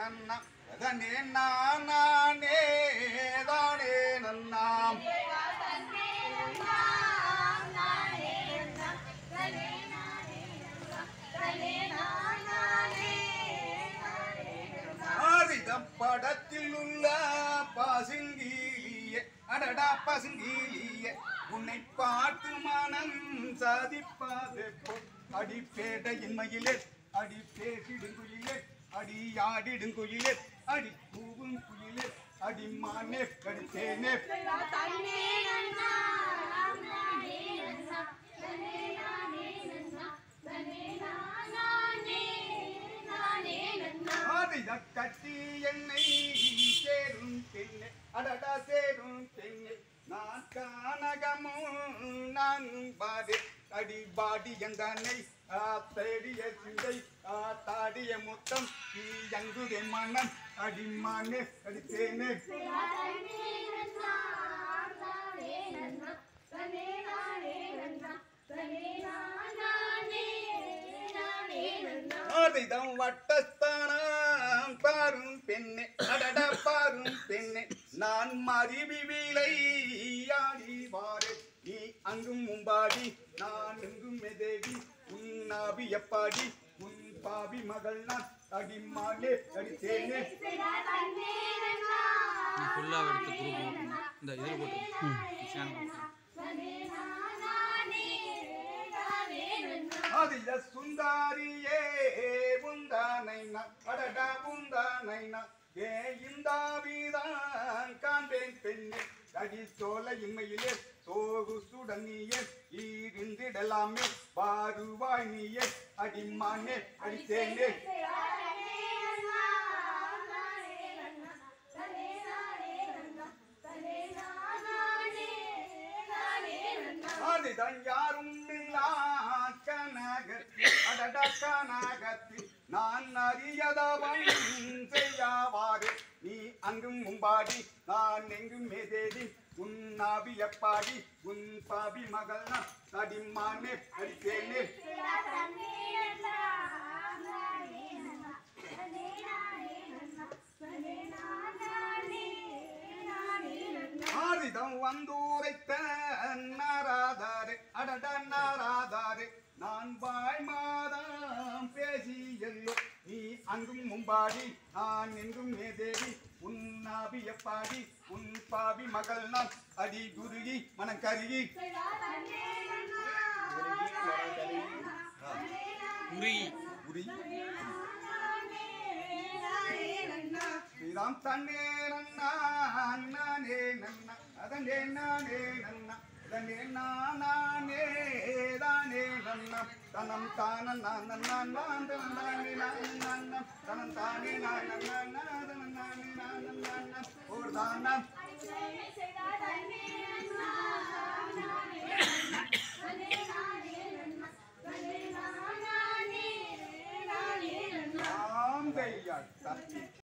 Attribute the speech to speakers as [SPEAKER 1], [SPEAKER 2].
[SPEAKER 1] நன்னா தனே நானே தானே நன்னாம் படத்தில் உள்ள பசுங்கீலியே அடடா பசுங்கீலியே உன்னை பார்த்து மனம் சாதிப்பாதே அடி பேட்டையின்மையிலே அடி பேசிடுங்குயிலே அடி ஆடிடுங்குயிலே அடி பூவும் குயிலே அடி மானே கடித்தேனே கட்டி என்னை சேரும் பெண்ணே அடடா சேரும் பெண்ணே நான் கானகமும் நான் பாடு அடி பாடி எந்தனை தேடிய சிந்தை தாடிய முத்தம் எங்குதே மனம் அடிமானே அடித்தேனே ஆதிதம் வட்டஸ்தானம் பாரும் பெண்ணே அடட பாரும் பெண்ணே நான் மதிவிலை ஆடி வாரே நீ அங்கும் மும்பாடி நான் எங்கும் மெதேவி உன் நாபி எப்பாடி உன் பாவி மகள் நான் அடிமானே அடித்தேனே அதில சுந்தாரியே உந்தானைனா அடடா உந்தானைனா ஏ இந்தாவிதான் காண்பேன் பெண்ணே அடி சோலை இன்மையிலே சோகு சுடனியே ஈரிந்திடலாமே பாருவாய் நீயே அடிமானே அடித்தேனே ஆதிதான் யாரும் அடட கனகத்தில் நான் அறியதவன் செய்யாவாறு நீ அங்கும் மும்பாடி நான் எங்கும் மேதேடி உன் நாவி எப்பாடி உன் பாவி மகள் நான் அடிமானே அடித்தேனே ஆதிதம் வந்தூரைத்த நாராதாரே அடட நாராதாரே நான் வாய் மாதம் பேசி எல்லோ நீ அங்கும் மும்பாடி நான் எங்கும் மேதேவி உன் நாவி எப்பாடி உன் பாவி மகள் நான் அடி குருகி மனம் கருகி ஸ்ரீராம் தன்னே நன்னா நானே நன்னா அதனே நானே நன்னா அதனே நானே தானே நன்னா தனம் தான நானே நானே தனம் தானே நானே ஒரு தானம்